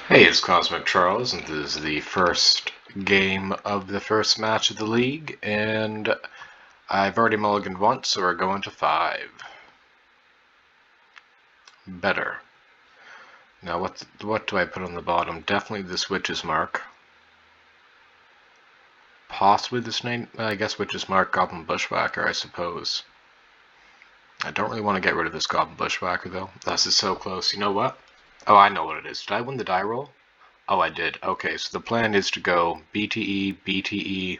Hey, it's Cosmic Charles, and this is the first game of the first match of the league, and I've already mulliganed once, so we're going to 5. Better. Now, what do I put on the bottom? Definitely this Witch's Mark. Possibly this name, I guess Witch's Mark, Goblin Bushwhacker, I suppose. I don't really want to get rid of this Goblin Bushwhacker, though. This is so close. You know what? Oh, I know what it is. Did I win the die roll? Oh, I did. Okay, so the plan is to go BTE, BTE,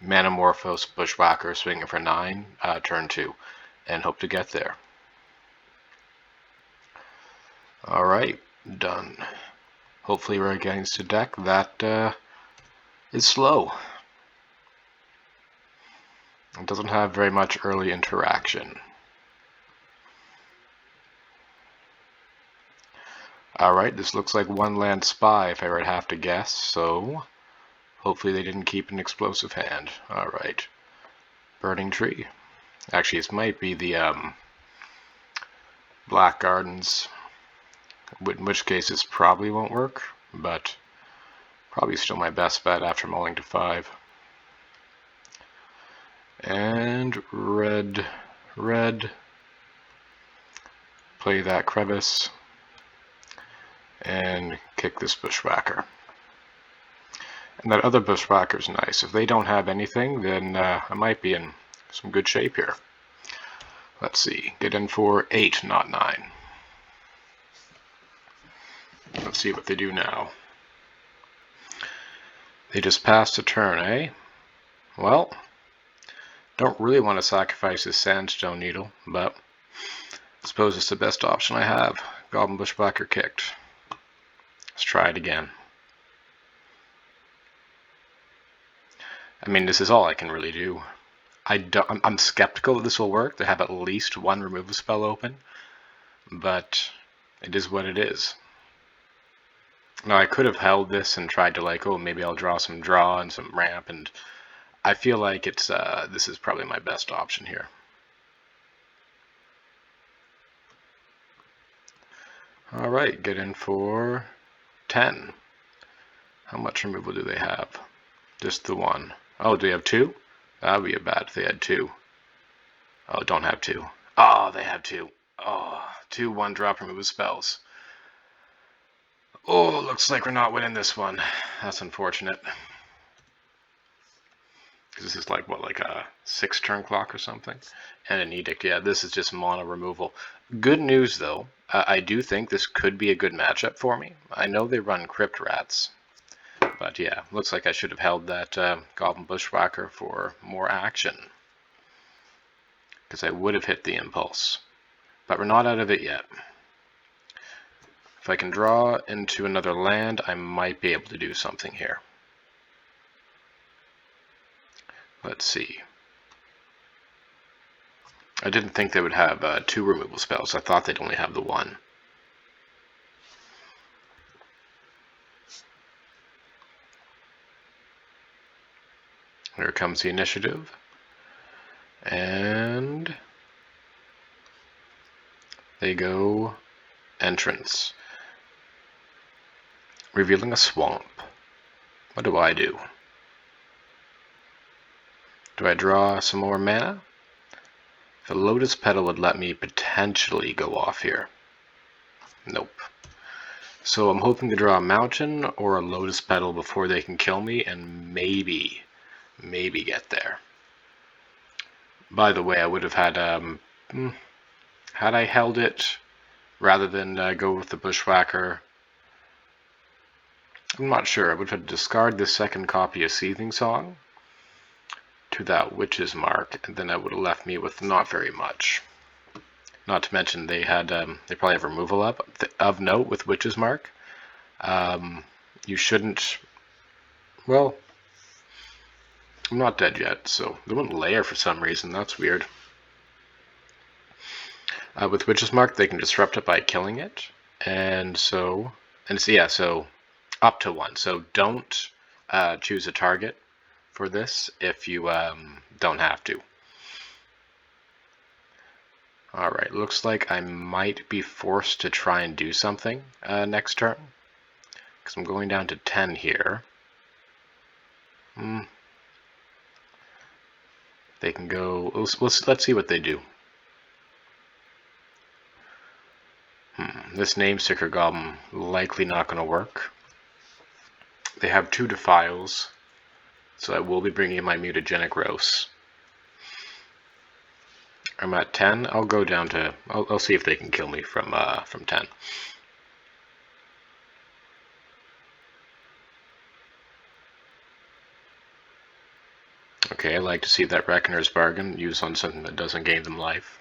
Manamorphose, Bushwhacker, swinging for 9, turn 2, and hope to get there. Alright, done. Hopefully we're against a deck that is slow. It doesn't have very much early interaction. Alright, this looks like one land spy if I were to have to guess, so hopefully they didn't keep an explosive hand. Alright. Burning Tree. Actually, this might be the Black Gardens, in which case this probably won't work, but probably still my best bet after mulling to 5. And red, play that crevice, and kick this Bushwhacker. And that other Bushwhacker's nice. If they don't have anything, then I might be in some good shape here. Let's see, get in for 8, not 9. Let's see what they do now. They just passed a turn, eh? Well, don't really want to sacrifice this Sandstone Needle, but I suppose it's the best option I have. Goblin Bushwhacker kicked. Let's try it again. I mean, this is all I can really do. I'm skeptical that this will work. They have at least one removal spell open, but it is what it is. Now, I could have held this and tried to oh, maybe I'll draw and some ramp, and I feel like this is probably my best option here. Alright, get in for 10. How much removal do they have? Just the 1. Oh, do they have 2? That would be bad if they had 2. Oh, don't have 2. Oh, they have 2. Oh, 2 1-drop removal spells. Oh, looks like we're not winning this one. That's unfortunate. This is like a 6-turn clock or something? And an edict. Yeah, this is just mono removal. Good news, though. I do think this could be a good matchup for me. I know they run Crypt Rats. But yeah, looks like I should have held that Goblin Bushwhacker for more action. Because I would have hit the impulse. But we're not out of it yet. If I can draw into another land, I might be able to do something here. Let's see. I didn't think they would have 2 removal spells. I thought they'd only have the 1. Here comes the initiative. And they go entrance. Revealing a swamp. What do I do? Do I draw some more mana? The Lotus Petal would let me potentially go off here. Nope. So I'm hoping to draw a Mountain or a Lotus Petal before they can kill me and maybe get there. By the way, I would have had I held it rather than go with the Bushwhacker. I'm not sure. I would have discarded the second copy of Seething Song to that Witch's Mark, and then that would have left me with not very much. Not to mention they had they probably have removal up of note with Witch's Mark. You shouldn't. Well, I'm not dead yet, so they wouldn't layer for some reason. That's weird. With Witch's Mark, they can disrupt it by killing it, and so up to 1. So don't choose a target for this if you don't have to. Alright, looks like I might be forced to try and do something next turn. because I'm going down to 10 here. They can go. Let's see what they do. This name sticker goblin likely not going to work. They have 2 defiles, so I will be bringing in my mutagenic roast. I'm at 10. I'll go down to. I'll see if they can kill me from 10. Okay, I like to see that Reckoner's Bargain used on something that doesn't gain them life.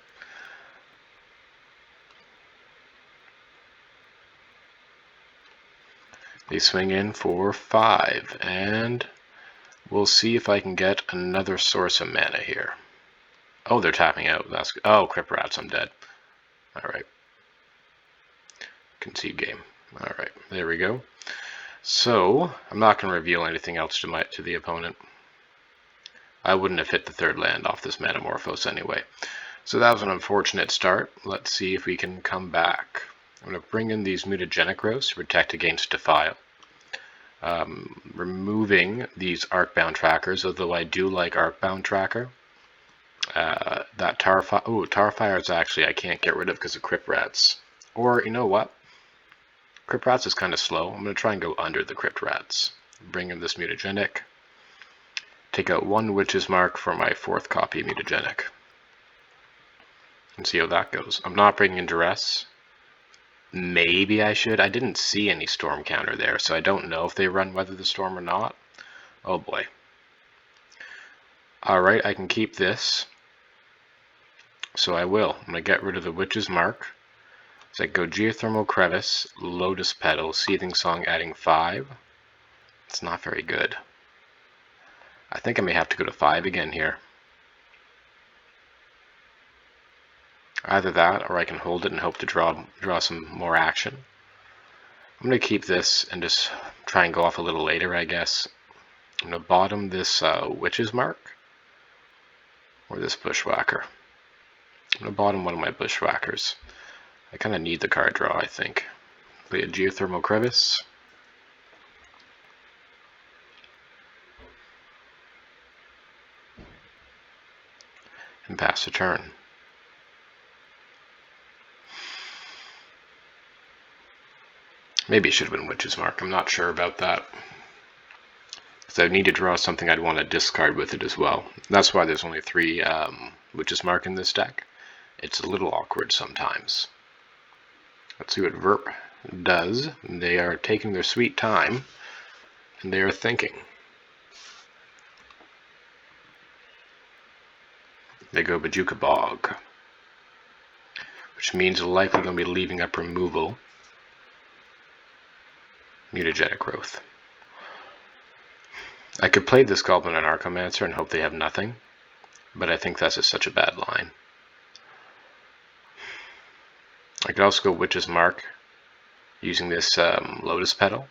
They swing in for 5, and we'll see if I can get another source of mana here. Oh, they're tapping out. Oh, Crip Rats, I'm dead. Alright. Concede game. Alright, there we go. So, I'm not going to reveal anything else to the opponent. I wouldn't have hit the 3rd land off this Metamorphose anyway. So that was an unfortunate start. Let's see if we can come back. I'm going to bring in these mutagenic roasts to protect against Defile. Removing these Arcbound trackers, although I do like Arcbound tracker. That Tarfire is actually I can't get rid of because of Crip Rats. Or, you know what? Crip Rats is kind of slow. I'm going to try and go under the Crypt Rats. Bring in this mutagenic. Take out 1 Witch's Mark for my 4th copy mutagenic. And see how that goes. I'm not bringing in Duress. Maybe I should. I didn't see any storm counter there, so I don't know if they run Weather the Storm or not. Oh boy. Alright, I can keep this. So I will. I'm going to get rid of the Witch's Mark. So I go Geothermal Crevice, Lotus Petal, Seething Song adding 5. It's not very good. I think I may have to go to 5 again here. Either that, or I can hold it and hope to draw some more action. I'm going to keep this and just try and go off a little later, I guess. I'm going to bottom this Witch's Mark, or this Bushwhacker. I'm going to bottom one of my Bushwhackers. I kind of need the card draw, I think. Play a Geothermal Crevice. And pass the turn. Maybe it should have been Witch's Mark. I'm not sure about that. Because I need to draw something I'd want to discard with it as well. That's why there's only 3 Witch's Mark in this deck. It's a little awkward sometimes. Let's see what Verp does. They are taking their sweet time, and they are thinking. They go Bajuka Bog, which means they're likely going to be leaving up removal. Mutagenic Growth. I could play this Goblin and Archomancer and hope they have nothing, but I think that's just such a bad line. I could also go Witch's Mark using this Lotus Petal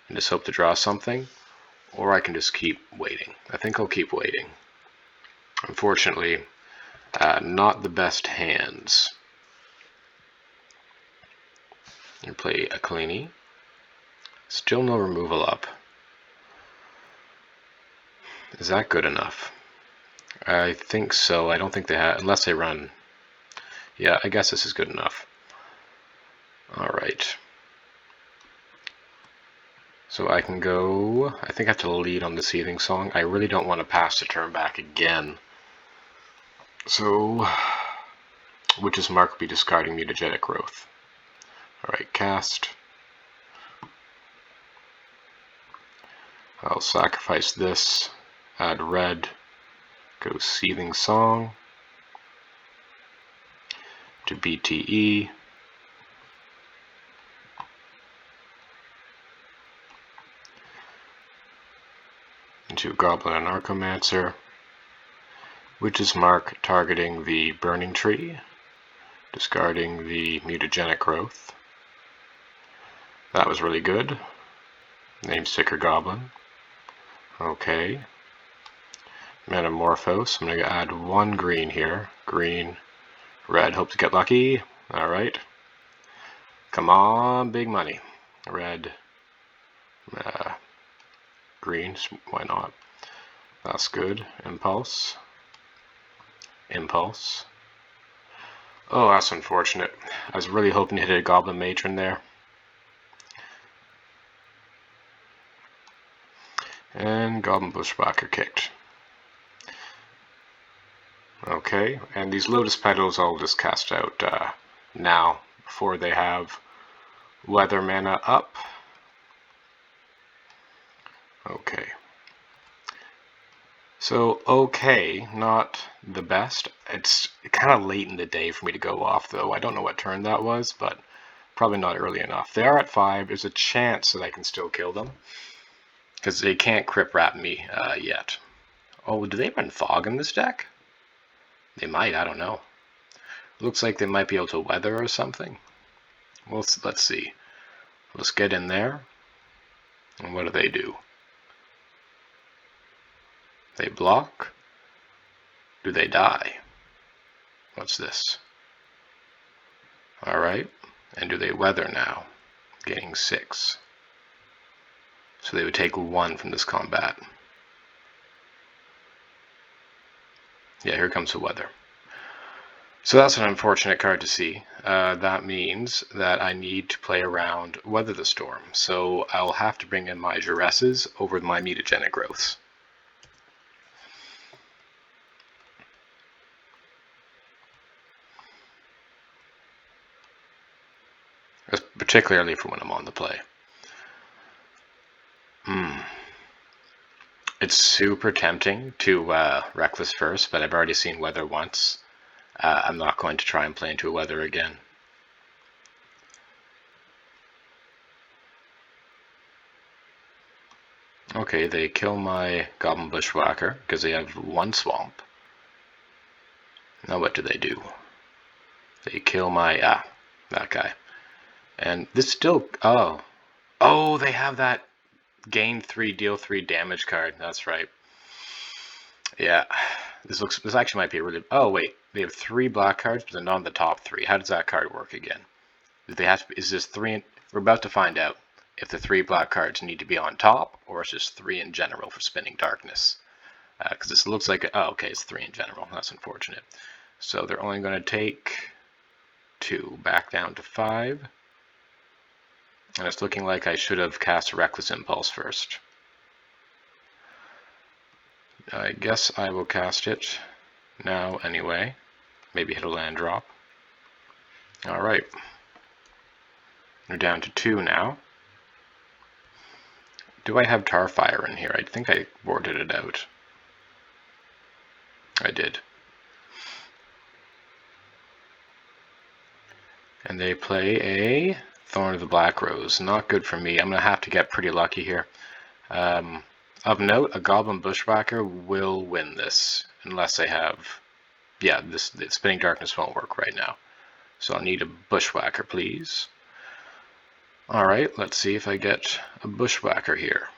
and just hope to draw something, or I can just keep waiting. I think I'll keep waiting. Unfortunately, not the best hands. You play a Kalini. Still no removal up. Is that good enough? I think so. I don't think they have, unless they run. Yeah, I guess this is good enough. Alright. So I can go, I think I have to lead on the Seething Song. I really don't want to pass the turn back again. So, Witch's Mark will be discarding Mutagenic Growth. Alright, cast. I'll sacrifice this, add red, go Seething Song, to BTE, into Goblin and Archomancer, Witch's Mark targeting the Burning Tree, discarding the Mutagenic Growth. That was really good. Name Sticker Goblin. Okay. Metamorphose. I'm going to add 1 green here. Green, red. Hope to get lucky. Alright. Come on, big money. Red, Green, why not? That's good. Impulse. Impulse. Oh, that's unfortunate. I was really hoping to hit a Goblin Matron there. And Goblin Bushwhacker kicked. Okay, and these Lotus Petals I'll just cast out now before they have Weather mana up. Okay. So, okay, not the best. It's kind of late in the day for me to go off, though. I don't know what turn that was, but probably not early enough. They are at 5. There's a chance that I can still kill them, because they can't Crypt Wrap me yet. Oh, do they run Fog in this deck? They might, I don't know. Looks like they might be able to Weather or something. Well, let's see. Let's get in there. And what do? They block? Do they die? What's this? Alright. And do they Weather now? Gaining 6. So they would take 1 from this combat. Yeah, here comes the Weather. So that's an unfortunate card to see. That means that I need to play around Weather the Storm. So I'll have to bring in my Juresses over my Mutagenic Growths. Particularly for when I'm on the play. It's super tempting to Reckless first, but I've already seen Weather once. I'm not going to try and play into a Weather again. Okay, they kill my Goblin Bushwhacker because they have 1 swamp. Now what do? They kill my, that guy. And this still, oh, they have that gain 3, deal 3 damage card. That's right. Yeah, this actually might be a really, oh wait, they have 3 black cards, but they're not on the top 3. How does that card work again? They have to, is this 3, we're about to find out if the 3 black cards need to be on top, or it's just 3 in general for Spinning Darkness. Because this looks like, oh okay, it's 3 in general, that's unfortunate. So they're only going to take 2, back down to 5. And it's looking like I should have cast a Reckless Impulse first. I guess I will cast it now anyway. Maybe hit a land drop. Alright. We're down to 2 now. Do I have Tarfire in here? I think I boarded it out. I did. And they play a Thorn of the Black Rose. Not good for me. I'm going to have to get pretty lucky here. Of note, a Goblin Bushwhacker will win this. Unless they have... Yeah, the Spinning Darkness won't work right now. So I'll need a Bushwhacker, please. Alright, let's see if I get a Bushwhacker here.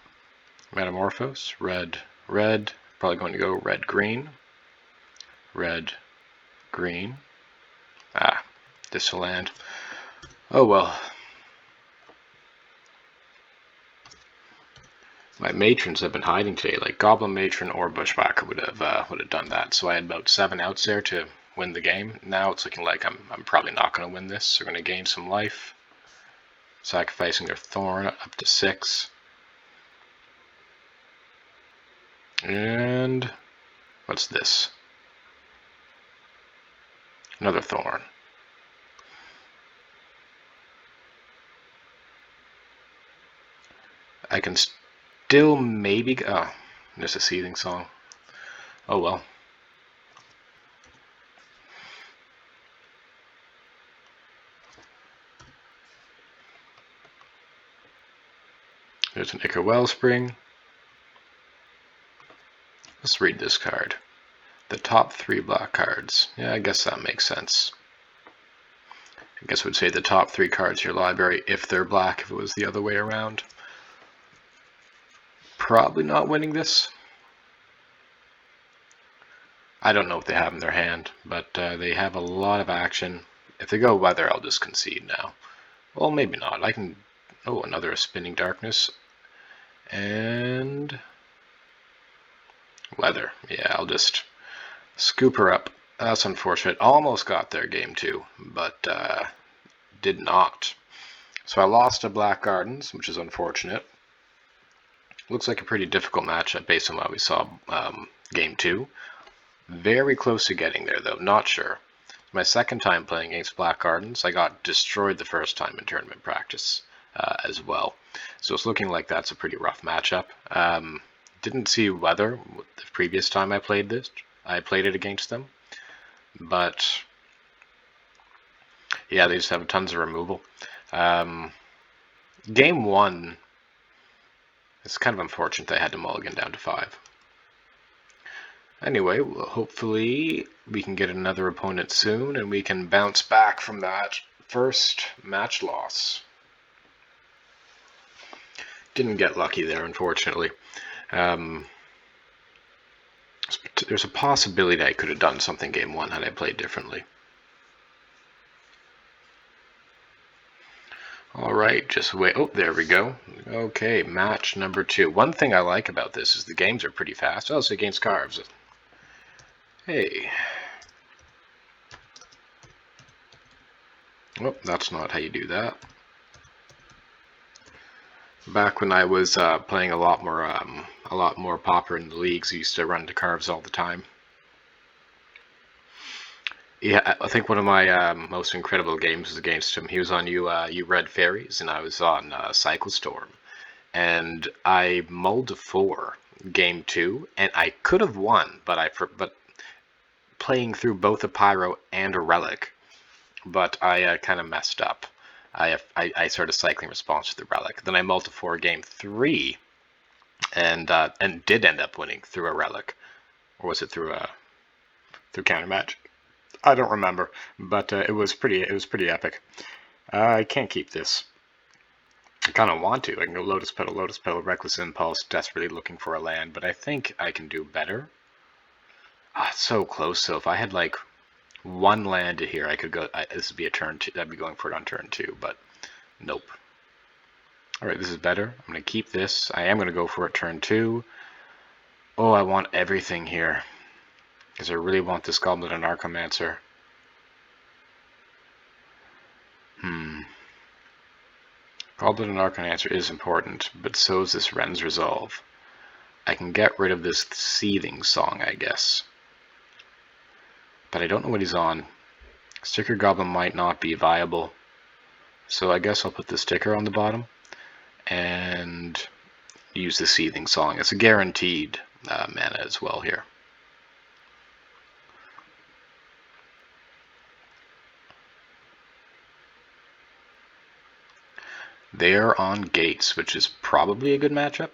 Metamorphose, red, red. Probably going to go red, green. Red, green. This will land. Oh well. My matrons have been hiding today. Like Goblin Matron or Bushwhacker would have done that. So I had about 7 outs there to win the game. Now it's looking like I'm probably not going to win this. They're going to gain some life, sacrificing their Thorn up to 6. And what's this? Another Thorn. I can still maybe... Oh, there's a Seething Song. Oh well. There's an Ichor Wellspring. Let's read this card. The top 3 black cards. Yeah, I guess that makes sense. I guess I would say the top 3 cards in your library if they're black, if it was the other way around. Probably not winning this. I don't know what they have in their hand, but they have a lot of action. If they go Weather, I'll just concede now. Well, maybe not. I can... Oh, another Spinning Darkness. And leather. Yeah, I'll just scoop her up. That's unfortunate. Almost got there game 2, but did not. So I lost to Black Gardens, which is unfortunate. Looks like a pretty difficult matchup based on what we saw game 2. Very close to getting there, though. Not sure. My second time playing against Black Gardens, I got destroyed the first time in tournament practice as well. So it's looking like that's a pretty rough matchup. Didn't see weather the previous time I played it against them. But yeah, they just have tons of removal. Game 1, it's kind of unfortunate they had to mulligan down to 5. Anyway, well, hopefully we can get another opponent soon and we can bounce back from that first match loss. Didn't get lucky there, unfortunately. There's a possibility I could have done something game 1 had I played differently. Alright, just wait. Oh, there we go. Okay, match number 2. One thing I like about this is the games are pretty fast. Also against carves. Hey. Oh, that's not how you do that. Back when I was playing a lot more Pauper in the leagues, I used to run to carves all the time. Yeah, I think one of my most incredible games was against him. He was on you Red Fairies, and I was on Cycle Storm. And I mulled to 4 game 2, and I could have won, but playing through both a Pyro and a Relic, but I kind of messed up. I started cycling response to the Relic. Then I mulled to 4 game 3, and did end up winning through a Relic, or was it through counter match? I don't remember, but it was pretty epic. I can't keep this. I kind of want to. I can go Lotus Petal, Reckless Impulse, desperately looking for a land, but I think I can do better. It's so close. So if I had like one land to here, I could go. This would be a turn 2. I'd be going for it on turn 2, but nope. All right, this is better. I'm gonna keep this. I am gonna go for it turn 2. Oh, I want everything here. Because I really want this Goblet and Archomancer. Goblet and Archomancer is important, but so is this Ren's Resolve. I can get rid of this Seething Song, I guess. But I don't know what he's on. Sticker Goblin might not be viable. So I guess I'll put the sticker on the bottom and use the Seething Song. It's a guaranteed mana as well here. They're on Gates, which is probably a good matchup.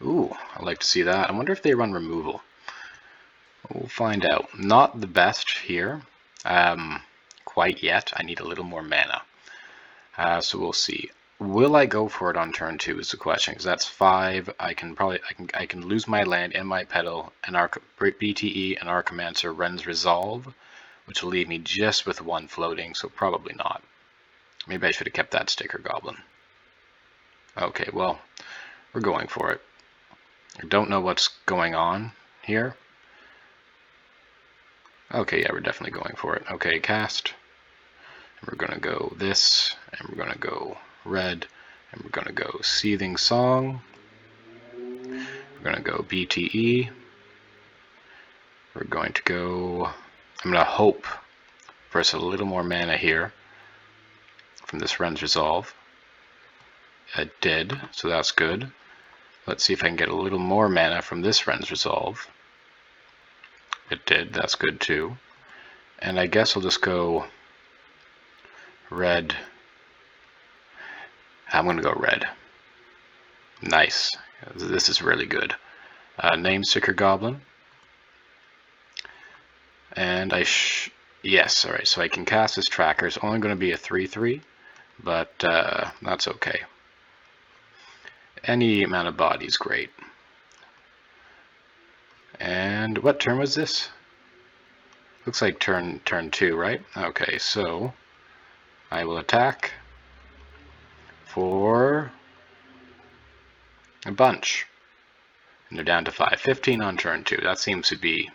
Ooh, I'd like to see that. I wonder if they run removal. We'll find out. Not the best here quite yet. I need a little more mana. So we'll see. Will I go for it on turn 2 is the question, because that's 5. I can lose my land and my petal, and BTE and Archomancer Ren's Resolve, which will leave me just with 1 floating, so probably not. Maybe I should have kept that Sticker Goblin. Okay, well, we're going for it. I don't know what's going on here. Okay, yeah, we're definitely going for it. Okay, cast. And we're going to go this, and we're going to go red, and we're going to go Seething Song. We're going to go BTE. We're going to go... I'm going to hope for us a little more mana here from this Ren's Resolve. It did, so that's good. Let's see if I can get a little more mana from this Ren's Resolve. It did, that's good too. And I guess I'll just go red. I'm going to go red. Nice. This is really good. Name Sticker Goblin. And yes, alright, so I can cast this tracker. It's only going to be a 3/3, but that's okay. Any amount of body is great. And what turn was this? Looks like turn 2, right? Okay, so I will attack for A bunch. And they're down to 5. 15 on turn 2. That seems to be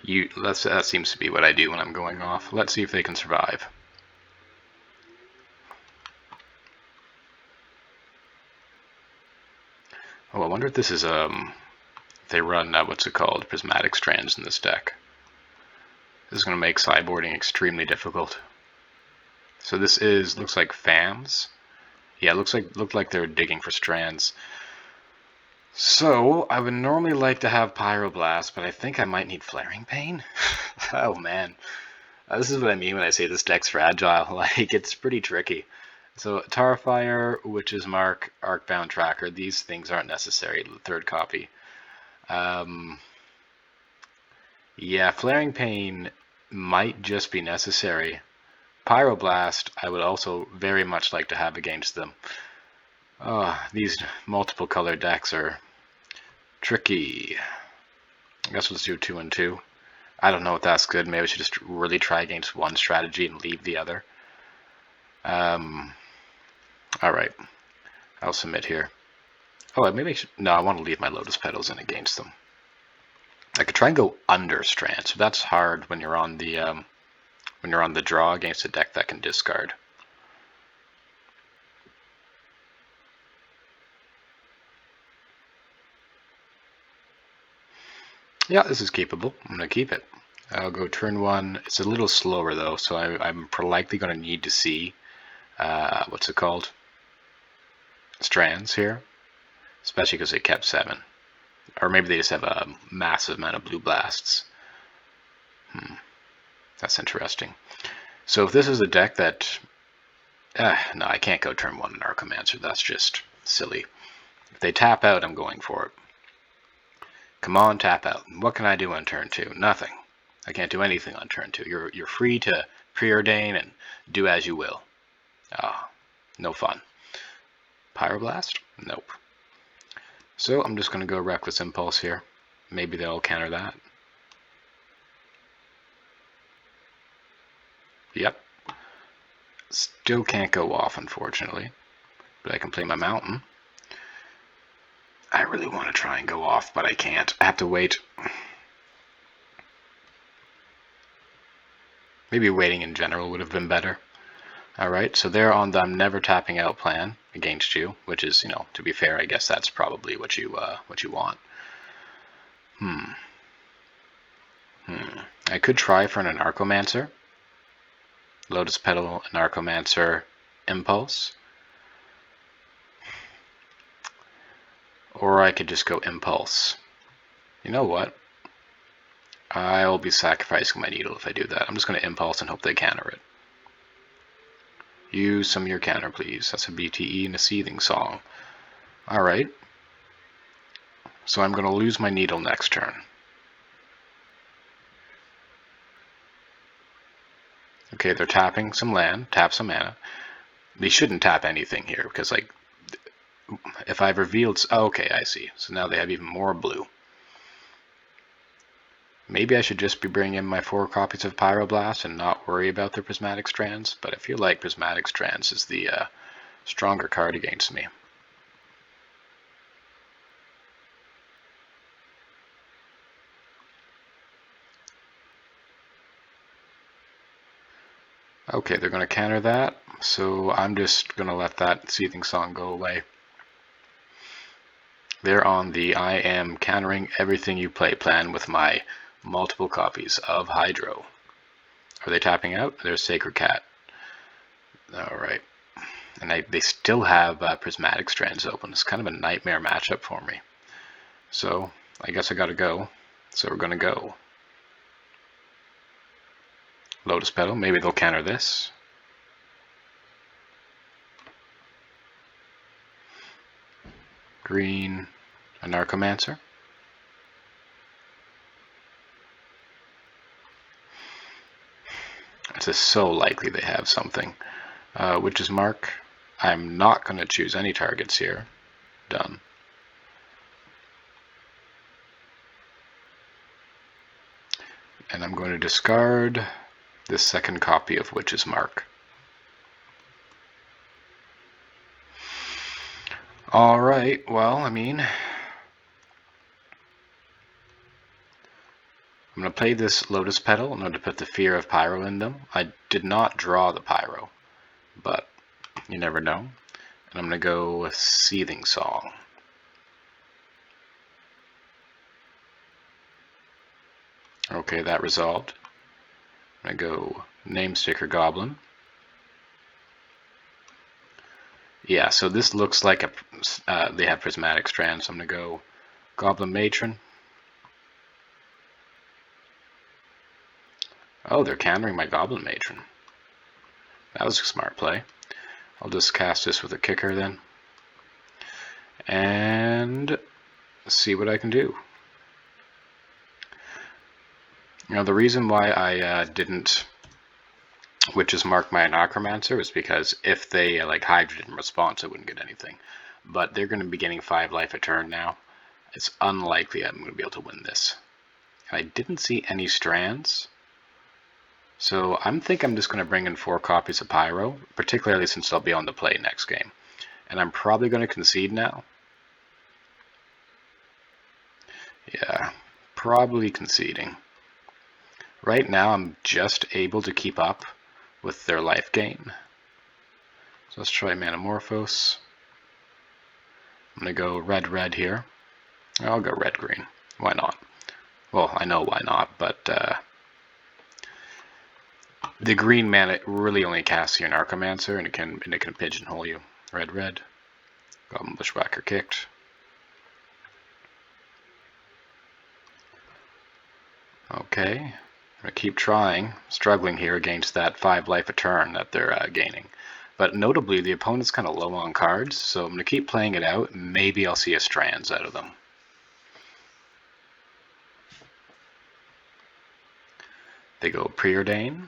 that seems to be what I do when I'm going off. Let's see if they can survive. Oh, I wonder if this is they run what's it called, prismatic strands in this deck. This is going to make sideboarding extremely difficult. So this looks like fams. Yeah, looked like they're digging for strands. So I would normally like to have Pyroblast, but I think I might need Flaring Pain. Oh man, this is what I mean when I say this deck's fragile. Like, it's pretty tricky. So Tarfire, Witch's Mark, Arcbound Tracker, these things aren't necessary. The third copy. Yeah, Flaring Pain might just be necessary. Pyroblast, I would also very much like to have against them. These multiple color decks are tricky. I guess let's do 2 and 2. I don't know if that's good. Maybe I should just really try against one strategy and leave the other. Alright. I'll submit here. Oh, maybe I should... No, I want to leave my Lotus Petals in against them. I could try and go under Strand, so that's hard when you're on the draw against a deck that can discard. Yeah, this is keepable. I'm going to keep it. I'll go turn 1. It's a little slower though, so I'm likely going to need to see what's it called? Strands here, especially because they kept 7. Or maybe they just have a massive amount of blue blasts. That's interesting. So if this is a deck that... no, I can't go turn 1 in Archomancer. That's just silly. If they tap out, I'm going for it. Come on, tap out. What can I do on turn 2? Nothing. I can't do anything on turn 2. You're free to preordain and do as you will. No fun. Pyroblast? Nope. So I'm just going to go Reckless Impulse here. Maybe they'll counter that. Yep. Still can't go off, unfortunately. But I can play my Mountain. I really want to try and go off, but I can't. I have to wait. Maybe waiting in general would have been better. Alright, so they're on the I'm never tapping out plan against you, which is, to be fair, I guess that's probably what you want. I could try for an Anarchomancer. Lotus Petal, Anarchomancer, Impulse. Or I could just go Impulse. You know what? I'll be sacrificing my Needle if I do that. I'm just going to Impulse and hope they counter it. Use some of your counter, please. That's a BTE and a Seething Song. Alright. So I'm going to lose my Needle next turn. Okay, they're tapping some land, tap some mana. They shouldn't tap anything here, because, like, if I've revealed... Oh, okay, I see. So now they have even more blue. Maybe I should just be bringing in my 4 copies of Pyroblast and not worry about their Prismatic Strands, but I feel like Prismatic Strands is the stronger card against me. Okay, they're going to counter that, so I'm just going to let that Seething Song go away. They're on the I am countering everything you play plan with my multiple copies of Hydro. Are they tapping out? There's Sacred Cat. Alright. And they still have Prismatic Strands open. It's kind of a nightmare matchup for me. So, I guess I gotta go. So we're gonna go. Lotus Petal. Maybe they'll counter this. Green. Anarchomancer. It's just so likely they have something. Witch's Mark. I'm not going to choose any targets here. Done. And I'm going to discard this second copy of Witch's Mark. Alright, well, I mean, I'm going to play this Lotus Petal in order to put the Fear of Pyro in them. I did not draw the Pyro, but you never know. And I'm going to go with Seething Song. Okay, that resolved. I'm going to go Namesticker Goblin. Yeah, so this looks like they have Prismatic Strands, so I'm going to go Goblin Matron. Oh, they're countering my Goblin Matron. That was a smart play. I'll just cast this with a kicker then. And see what I can do. You know, the reason why I didn't Witch's Mark my Necromancer is because if they like Hydra in response, I wouldn't get anything. But they're going to be getting 5 life a turn now. It's unlikely I'm going to be able to win this. And I didn't see any strands. So I'm just going to bring in 4 copies of Pyro, particularly since they'll be on the play next game. And I'm probably going to concede now. Yeah, probably conceding. Right now I'm just able to keep up with their life gain. So let's try Manamorphose. I'm going to go red here. I'll go red-green. Why not? Well, I know why not, but the green mana really only casts your Necromancer, and it can pigeonhole you. Red. Goblin Bushwhacker kicked. Okay, I'm going to keep trying, struggling here against that 5 life a turn that they're gaining. But notably, the opponent's kind of low on cards, so I'm going to keep playing it out, and maybe I'll see a Strands out of them. They go Preordain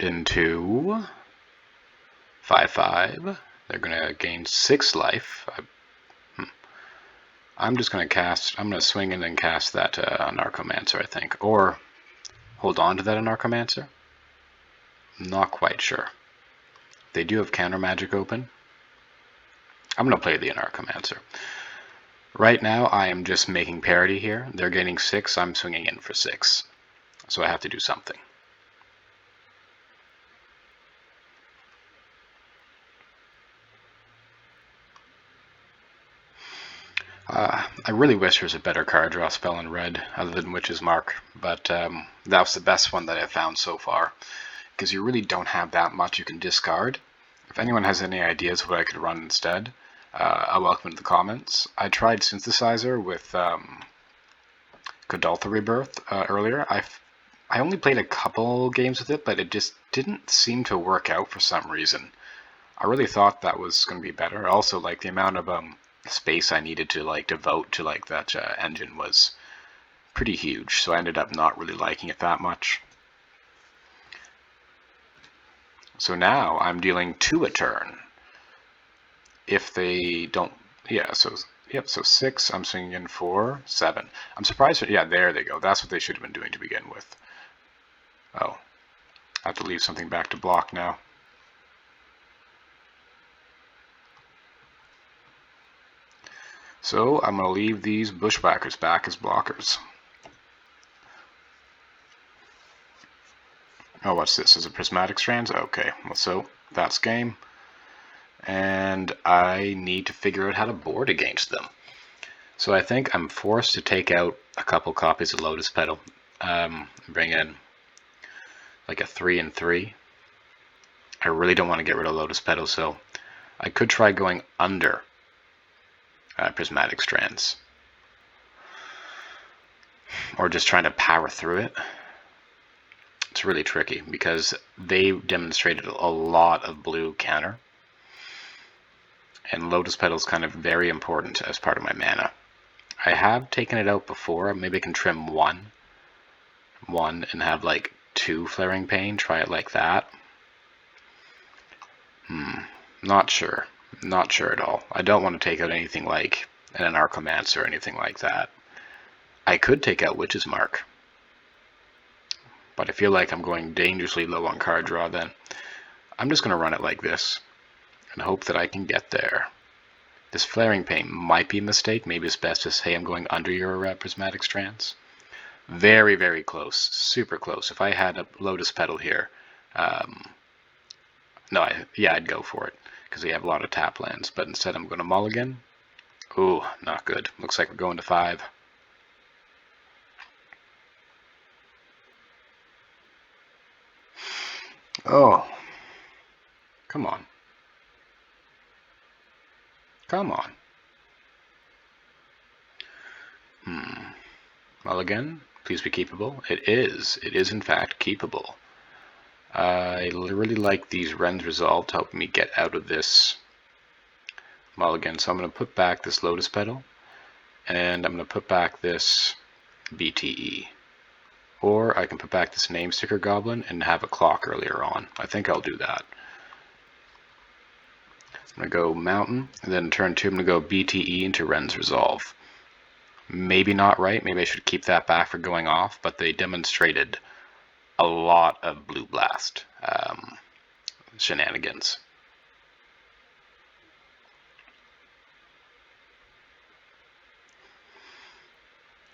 into 5/5. They're going to gain 6 life. I'm just going to swing in and cast that Necromancer, I think. Or hold on to that Necromancer. I'm not quite sure. They do have counter magic open. I'm going to play the Necromancer. Right now, I am just making parity here. They're getting 6, I'm swinging in for 6. So I have to do something. I really wish there was a better card draw spell in red other than Witch's Mark, but that was the best one that I've found so far, because you really don't have that much you can discard. If anyone has any ideas what I could run instead, I welcome it in the comments. I tried Synthesizer with Godaltha Rebirth earlier. I only played a couple games with it, but it just didn't seem to work out for some reason. I really thought that was going to be better. Also, like, the amount of space I needed to like devote to like that engine was pretty huge, so I ended up not really liking it that much. So now I'm dealing 2 a turn. If they don't, yeah, so 6, I'm swinging in 4, 7. I'm surprised, yeah, there they go. That's what they should have been doing to begin with. Oh, I have to leave something back to block now. So I'm going to leave these Bushwhackers back as blockers. Oh, what's this? Is it Prismatic Strands? Okay, well, so that's game. And I need to figure out how to board against them. So I think I'm forced to take out a couple copies of Lotus Petal. Bring in like a 3 and 3. I really don't want to get rid of Lotus Petal, so I could try going under Prismatic Strands. Or just trying to power through it. It's really tricky because they demonstrated a lot of blue counter. And Lotus Petal is kind of very important as part of my mana. I have taken it out before. Maybe I can trim one and have like 2 Flaring Pain. Try it like that. Not sure. Not sure at all. I don't want to take out anything like an Necromancer or anything like that. I could take out Witch's Mark, but I feel like I'm going dangerously low on card draw then. I'm just going to run it like this and hope that I can get there. This flaring pain might be a mistake. Maybe it's best to say I'm going under your prismatic strands. Very, very close. Super close. If I had a lotus petal here, I'd go for it because we have a lot of tap lands. But instead I'm going to mulligan. Ooh, not good. Looks like we're going to 5. Oh, come on. Come on. Mulligan, please be keepable. It is. It is in fact keepable. I really like these Ren's Resolve to help me get out of this mulligan. So I'm going to put back this lotus petal, and I'm going to put back this BTE. Or I can put back this name sticker goblin and have a clock earlier on. I think I'll do that. I'm going to go mountain, and then turn 2 I'm going to go BTE into Ren's Resolve. Maybe not right, maybe I should keep that back for going off, but they demonstrated a lot of Blue Blast shenanigans.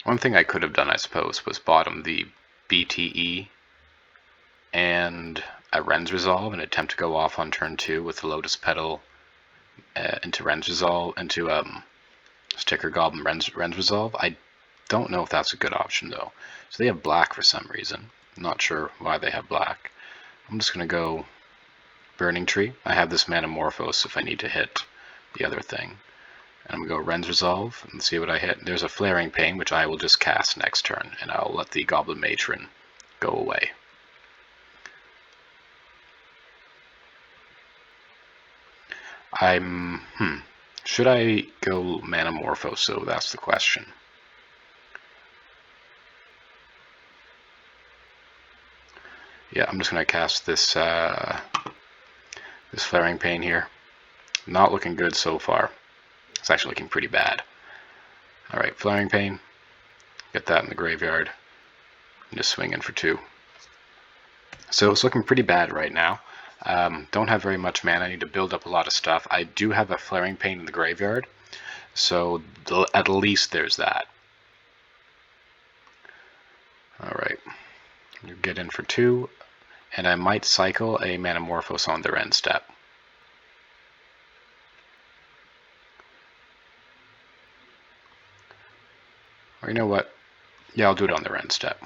One thing I could have done, I suppose, was bottom the BTE and a Ren's Resolve and attempt to go off on turn 2 with the Lotus Petal into Ren's Resolve, into Sticker Goblin Ren's Resolve. I don't know if that's a good option though. So they have black for some reason. I'm not sure why they have black. I'm just going to go Burning Tree. I have this Manamorphose if I need to hit the other thing. And I'm going to go Ren's Resolve and see what I hit. There's a Flaring Pain, which I will just cast next turn, and I'll let the Goblin Matron go away. Should I go Manamorphose? So that's the question. Yeah, I'm just going to cast this this Flaring Pain here. Not looking good so far. It's actually looking pretty bad. Alright, Flaring Pain. Get that in the graveyard. And just swing in for 2. So it's looking pretty bad right now. Don't have very much mana. I need to build up a lot of stuff. I do have a Flaring Pain in the graveyard. So at least there's that. Alright. Get in for 2. And I might cycle a Manamorphose on their end step. Or you know what? Yeah, I'll do it on their end step.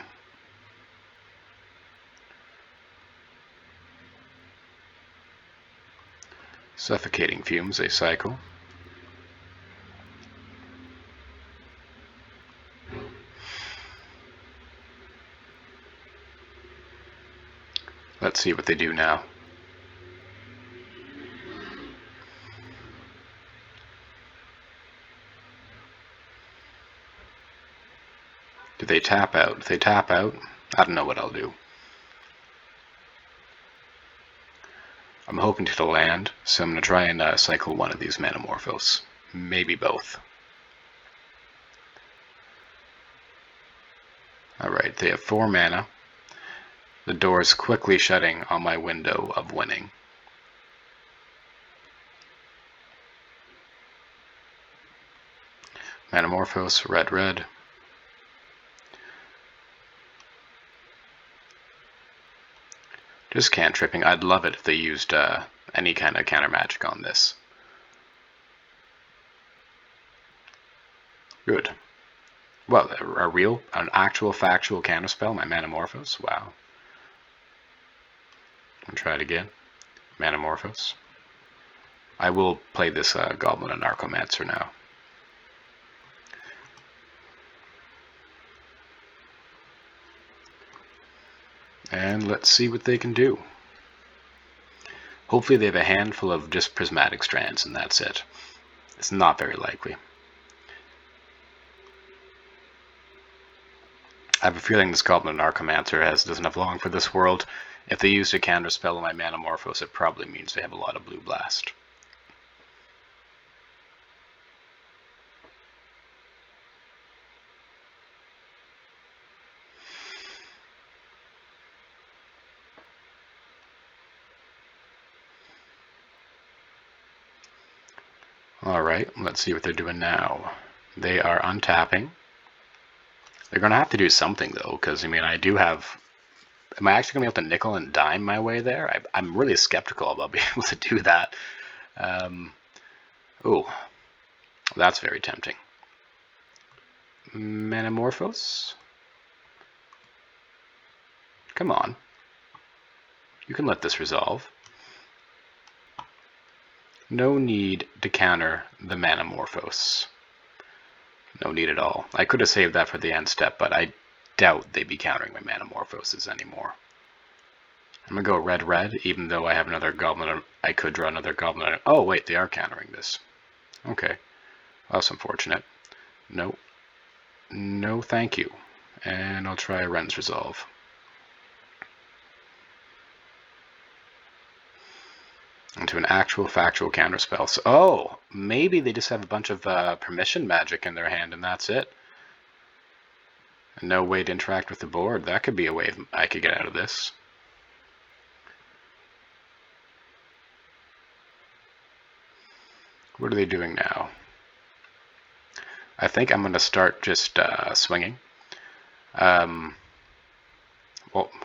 Suffocating Fumes, a cycle. Let's see what they do now. Do they tap out? If they tap out, I don't know what I'll do. I'm hoping to land, so I'm going to try and cycle one of these Manamorphose. Maybe both. Alright, they have 4 mana. The door is quickly shutting on my window of winning. Manamorphose, red, red. Just cantripping. I'd love it if they used any kind of counter magic on this. Good. Well, an actual factual counterspell, my Manamorphose. Wow. I'll try it again. Manamorphose. I will play this Goblin and Narcomancer now. And let's see what they can do. Hopefully they have a handful of just prismatic strands and that's it. It's not very likely. I have a feeling this Goblin Narcomancer doesn't have long for this world. If they used a counter spell on my Manamorphose, it probably means they have a lot of Blue Blast. Alright, let's see what they're doing now. They are untapping. They're going to have to do something, though, because, I mean, I do have... Am I actually going to be able to nickel and dime my way there? I'm really skeptical about being able to do that. Oh, that's very tempting. Manamorphose? Come on. You can let this resolve. No need to counter the Manamorphose. No need at all. I could have saved that for the end step, but I doubt they'd be countering my Manamorphoses anymore. I'm going to go red-red, even though I have another Goblin. I could draw another Goblin. Oh, wait, they are countering this. Okay. That's unfortunate. No. No, thank you. And I'll try a Ren's Resolve. Into an actual factual counterspell. So, oh, maybe they just have a bunch of permission magic in their hand and that's it. And no way to interact with the board. That could be a way I could get out of this. What are they doing now? I think I'm going to start just swinging. While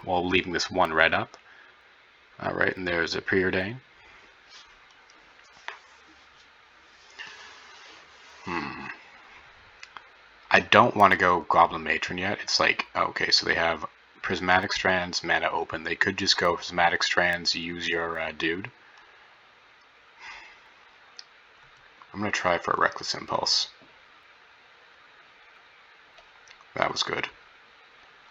leaving this one red up. Alright, and there's a preordain. I don't want to go Goblin Matron yet. It's like, okay, so they have Prismatic Strands, mana open. They could just go Prismatic Strands, use your dude. I'm going to try for a Reckless Impulse. That was good.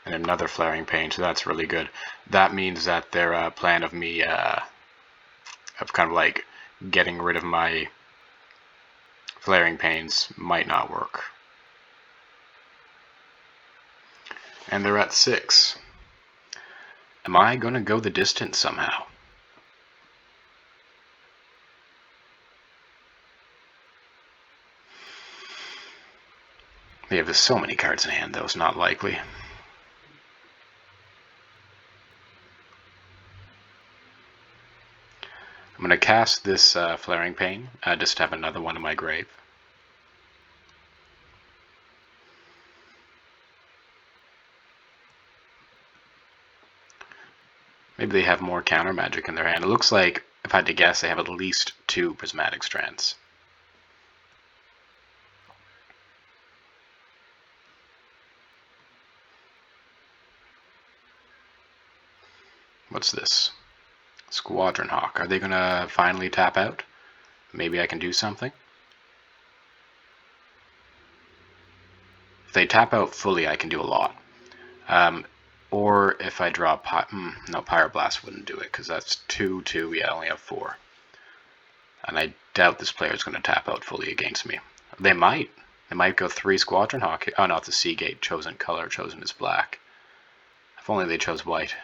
And another Flaring Pain, so that's really good. That means that their plan of me, of kind of like getting rid of my Flaring Pains might not work. And they're at 6. Am I going to go the distance somehow? They have so many cards in hand, though, it's not likely. I'm going to cast this Flaring Pain, just to have another one in my grave. Maybe they have more counter magic in their hand. It looks like, if I had to guess, they have at least 2 Prismatic Strands. What's this? Squadron Hawk. Are they going to finally tap out? Maybe I can do something? If they tap out fully, I can do a lot. Or if I draw no, Pyroblast wouldn't do it, because that's 2/2. Yeah, I only have 4. And I doubt this player is going to tap out fully against me. They might. They might go 3 Squadron Hawk. Oh no, it's a Seagate. Chosen color chosen is black. If only they chose white.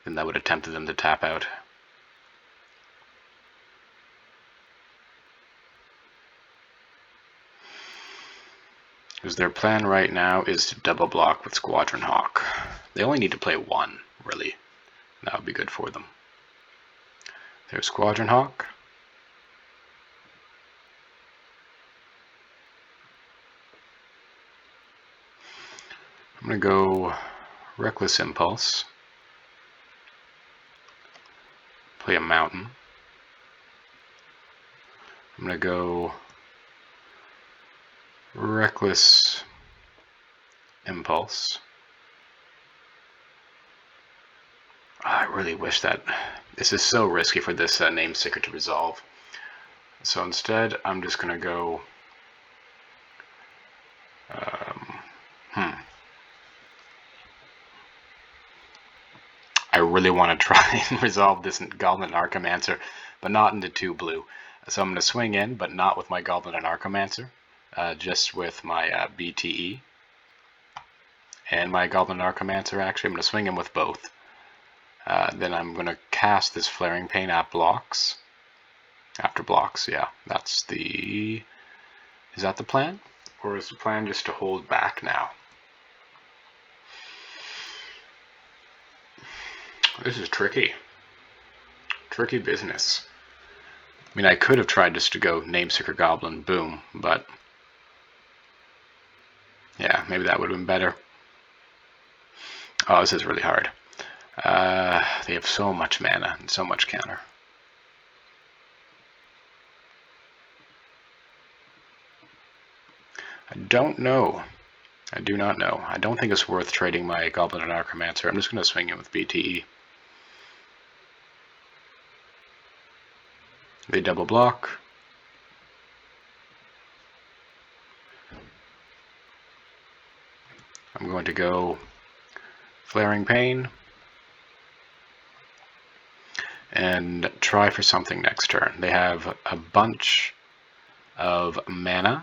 Then that would have tempted them to tap out. Because their plan right now is to double block with Squadron Hawk. They only need to play 1, really. That would be good for them. There's Squadron Hawk. I'm going to go Reckless Impulse. Play a Mountain. I'm going to go Reckless Impulse. I really wish that... This is so risky for this Namesticker to resolve. So instead, I'm just going to go... I really want to try and resolve this Goblin and Archomancer, but not into 2 blue. So I'm going to swing in, but not with my Goblin and Archomancer, just with my BTE. And my Goblin and Archomancer, actually, I'm going to swing in with both. Then I'm going to cast this Flaring Pain at blocks. After blocks, yeah. That's the... Is that the plan? Or is the plan just to hold back now? This is tricky. Tricky business. I mean, I could have tried just to go Namesticker Goblin, boom, but yeah, maybe that would have been better. Oh, this is really hard. They have so much mana and so much counter. I don't know. I do not know. I don't think it's worth trading my Goblin and Archromancer. I'm just going to swing it with BTE. They double block. I'm going to go Flaring Pain and try for something next turn. They have a bunch of mana,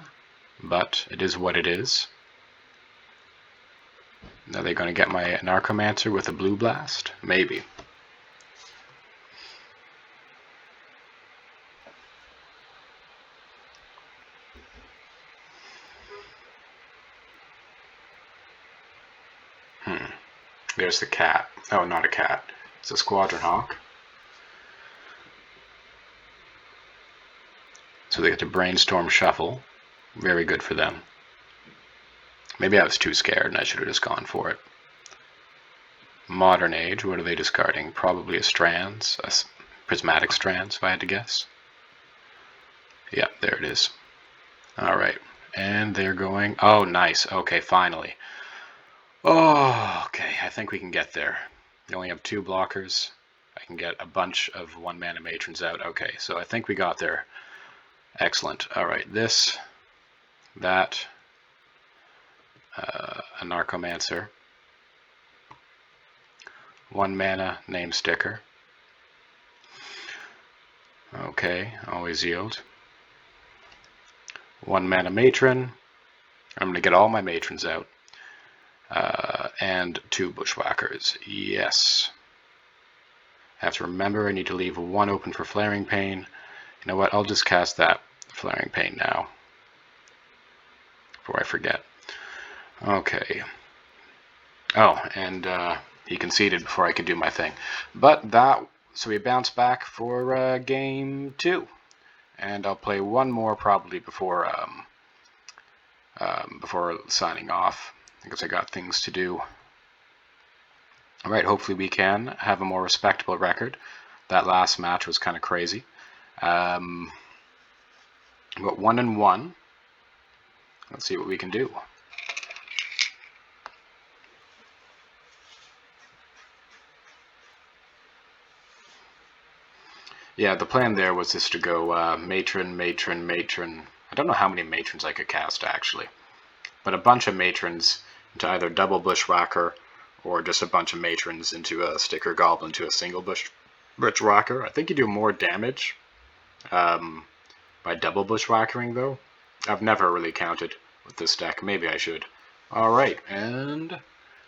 but it is what it is. Are they going to get my Narcomancer with a Blue Blast? Maybe. There's the cat. Oh, not a cat. It's a Squadron Hawk. So they get to Brainstorm Shuffle. Very good for them. Maybe I was too scared and I should have just gone for it. Modern Age, what are they discarding? Probably a Strands, a Prismatic Strands, if I had to guess. Yeah, there it is. Alright, and they're going... Oh, nice. Okay, finally. Oh, okay, I think we can get there. They only have 2 blockers. I can get a bunch of 1-mana matrons out. Okay, so I think we got there. Excellent. Alright, this, that, a Narcomancer. 1-mana Namesticker. Okay, always yield. 1-mana matron. I'm going to get all my matrons out. And 2 bushwhackers. Yes. I have to remember I need to leave 1 open for Flaring Pain. You know what? I'll just cast that Flaring Pain now. Before I forget. Okay. Oh, and he conceded before I could do my thing. But that... So we bounce back for game 2. And I'll play 1 more probably before signing off, because I got things to do. Alright, hopefully we can have a more respectable record. That last match was kind of crazy. But 1-1. Let's see what we can do. Yeah, the plan there was just to go matron, matron, matron. I don't know how many matrons I could cast, actually. But a bunch of matrons into either double bushwhacker or just a bunch of matrons into a sticker goblin to a single bushwhacker. I think you do more damage by double bushwhackering, though. I've never really counted with this deck. Maybe I should. Alright, and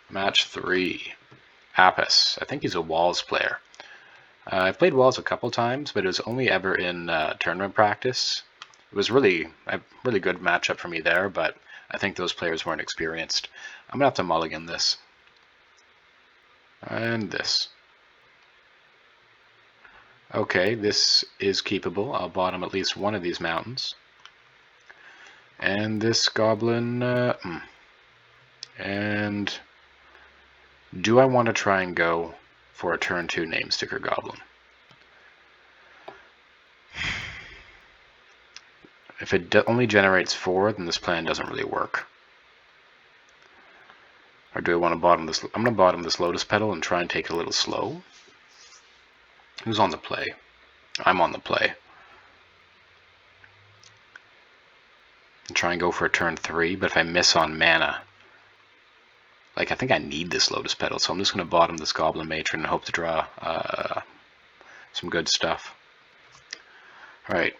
match 3. Apis. I think he's a Walls player. I've played Walls a couple times, but it was only ever in tournament practice. It was really a really good matchup for me there, but I think those players weren't experienced. I'm going to have to mulligan this. And this. Okay, this is keepable. I'll bottom at least one of these mountains. And this goblin... And do I want to try and go for a turn 2 Namesticker Goblin? If it only generates 4, then this plan doesn't really work. Or do I want to bottom this? I'm going to bottom this Lotus Petal and try and take it a little slow. Who's on the play? I'm on the play. And try and go for a turn 3, but if I miss on mana... Like, I think I need this Lotus Petal, so I'm just going to bottom this Goblin Matron and hope to draw some good stuff. Alright.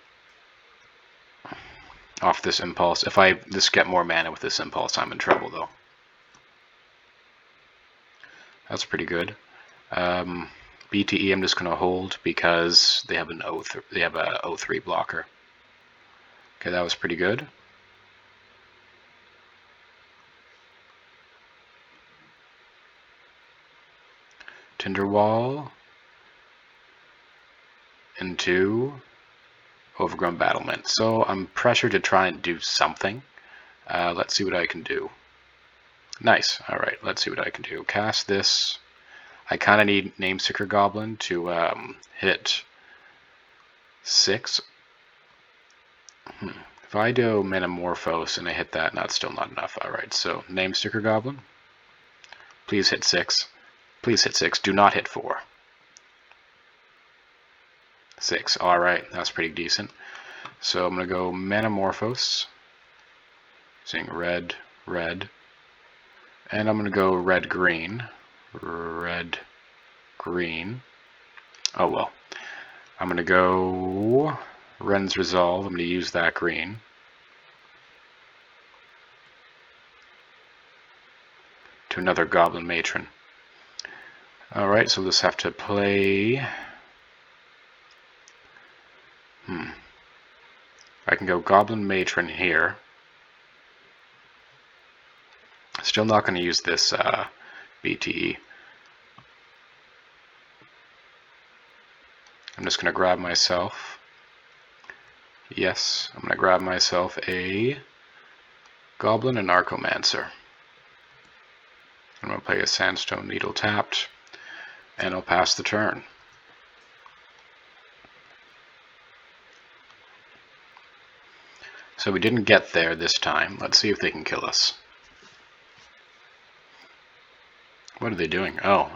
Off this Impulse. If I just get more mana with this Impulse, I'm in trouble, though. That's pretty good. BTE I'm just going to hold because they have an they have a 0-3 blocker. Okay, that was pretty good. Tinderwall into overgrown battlement. So I'm pressured to try and do something. Let's see what I can do. Nice. Alright, let's see what I can do. Cast this. I kind of need Namesticker Goblin to hit 6. If I do Metamorphose and I hit that, that's still not enough. Alright, so Namesticker Goblin. Please hit 6. Please hit 6. Do not hit 4. 6. Alright, that's pretty decent. So I'm going to go Metamorphose. Using red, red. And I'm going to go red, green. Red, green. Oh well. I'm going to go Ren's Resolve. I'm going to use that green. To another Goblin Matron. Alright, so we'll just have to play... I can go Goblin Matron here. Still not going to use this BTE. I'm just going to grab myself. Yes, I'm going to grab myself a Goblin and Narcomancer. I'm going to play a Sandstone Needle tapped, and I'll pass the turn. So we didn't get there this time. Let's see if they can kill us. What are they doing? Oh,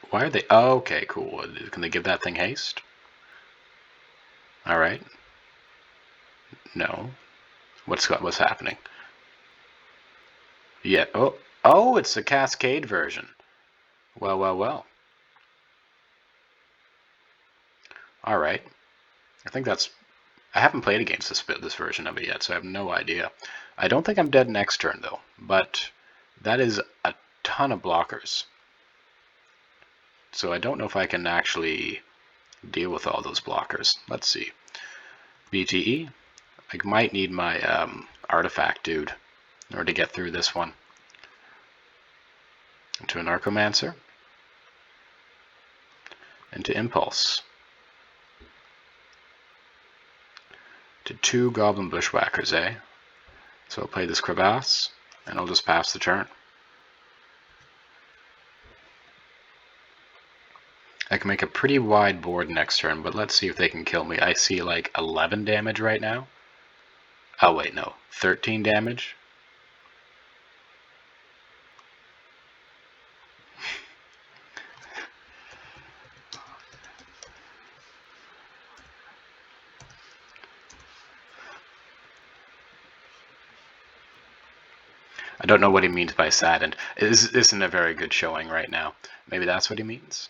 why are they... Oh, okay, cool. Can they give that thing haste? Alright. No. What's happening? Yeah. Oh, it's a Cascade version. Well, well, well. Alright. I think that's... I haven't played against this version of it yet, so I have no idea. I don't think I'm dead next turn, though. But that is a ton of blockers. So I don't know if I can actually deal with all those blockers. Let's see. BTE. I might need my artifact dude in order to get through this one. Into a Narcomancer. Into Impulse. To 2 Goblin Bushwhackers, eh? So I'll play this Crevasse, and I'll just pass the turn. I can make a pretty wide board next turn, but let's see if they can kill me. I see like 11 damage right now. Oh wait, no. 13 damage. I don't know what he means by saddened. This isn't a very good showing right now. Maybe that's what he means?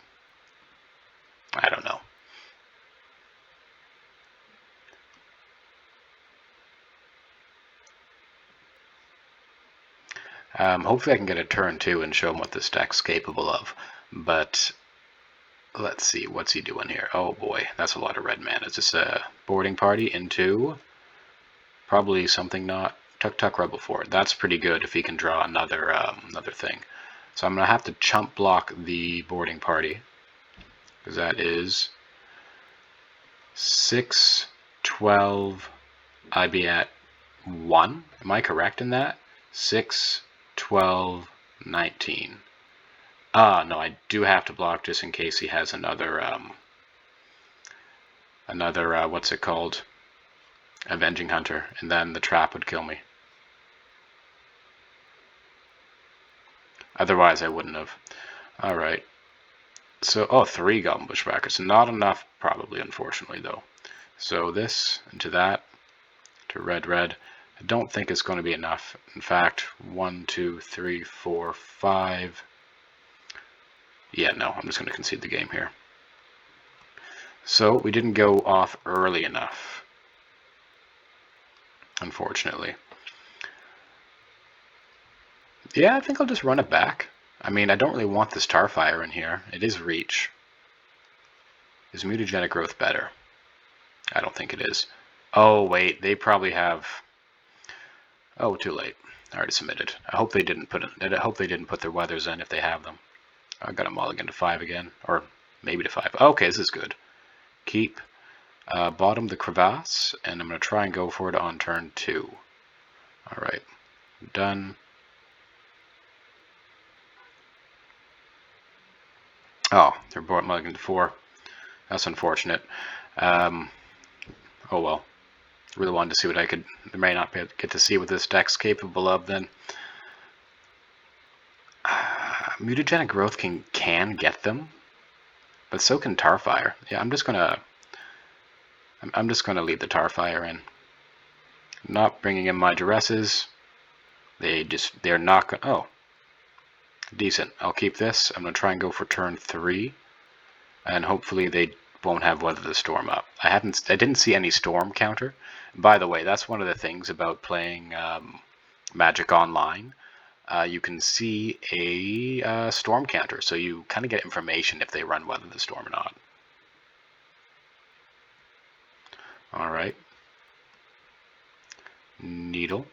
I don't know. Hopefully I can get a turn 2 and show him what this deck's capable of. But let's see, what's he doing here? Oh boy, that's a lot of red mana. Is this a boarding party into probably something not Tuk Rebel Fort? That's pretty good if he can draw another thing. So I'm going to have to chump block the boarding party. Because that is 6, 12, I'd be at 1. Am I correct in that? 6, 12, 19. No, I do have to block just in case he has another, what's it called? Avenging Hunter, and then the trap would kill me. Otherwise, I wouldn't have. Alright. So, 3 Goblin Bushwhackers. Not enough, probably, unfortunately, though. So this, into that, to red, red. I don't think it's going to be enough. In fact, 1, 2, 3, 4, 5. Yeah, no, I'm just going to concede the game here. So we didn't go off early enough, unfortunately. Yeah, I think I'll just run it back. I mean, I don't really want this Starfire in here. It is reach. Is mutagenic growth better? I don't think it is. Oh, wait, they probably have... Oh, too late. I already submitted. I hope they didn't put their weathers in if they have them. I got a mulligan to 5 again, or maybe to 5. Okay, this is good. Keep. Bottom the crevasse, and I'm going to try and go for it on turn 2. Alright, done. Oh, they're board mulligan to 4. That's unfortunate. Oh well. Really wanted to see what I may not get to see what this deck's capable of then. Mutagenic Growth can get them, but so can Tarfire. Yeah, I'm just gonna leave the Tarfire in. Not bringing in my Duresses. They're not. Oh, decent. I'll keep this. I'm gonna try and go for turn 3, and hopefully they won't have Weather the Storm up. I didn't see any Storm counter. By the way, that's one of the things about playing Magic Online. You can see a Storm counter, so you kind of get information if they run Weather the Storm or not. Alright. Needle.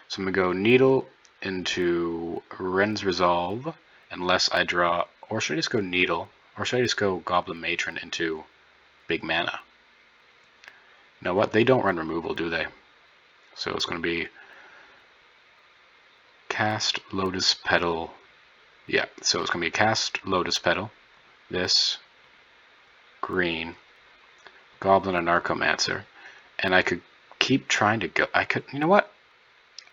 So I'm going to go Needle into Ren's Resolve, unless I draw, or should I just go Needle, or should I just go Goblin Matron into Big Mana? You know what? They don't run removal, do they? So it's going to be Cast Lotus Petal. Yeah, so it's going to be Cast Lotus Petal. This. Green. Goblin and Narcomancer. And I could keep trying to go. You know what?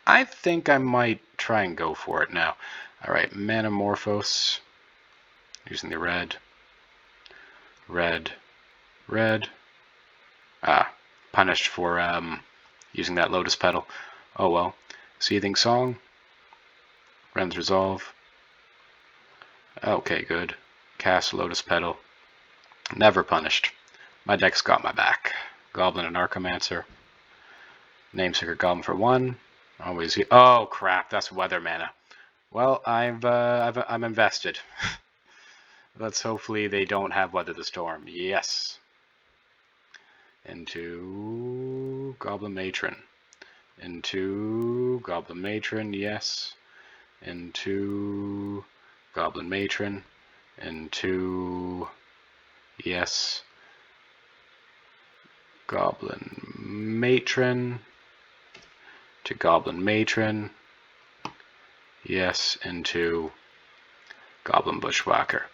I think I might try and go for it now. Alright, Manamorphose. Using the red. Red. Red. Punished for using that Lotus Petal. Oh well. Seething Song. Ren's Resolve. Okay, good. Cast Lotus Petal. Never punished. My deck's got my back. Goblin and Archomancer. Namesake Goblin for 1. Always. Oh crap! That's Weather Mana. Well, I'm invested. Let's hopefully they don't have Weather the Storm. Yes. Into Goblin Matron. Into Goblin Matron. Yes. Into Goblin Matron. Into yes. Goblin Matron. To Goblin Matron. Yes, into Goblin Bushwhacker.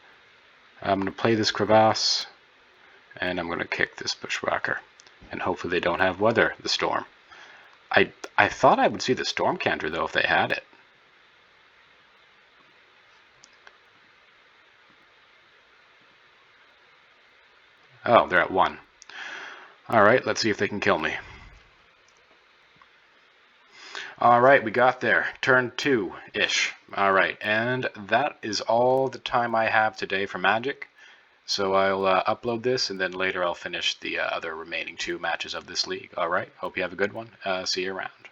I'm going to play this Crevasse, and I'm going to kick this Bushwhacker. And hopefully they don't have Weather the Storm. I thought I would see the Storm counter, though, if they had it. Oh, they're at 1. Alright, let's see if they can kill me. Alright, we got there. Turn 2-ish. Alright, and that is all the time I have today for Magic. So I'll upload this, and then later I'll finish the other remaining 2 matches of this league. Alright, hope you have a good one. See you around.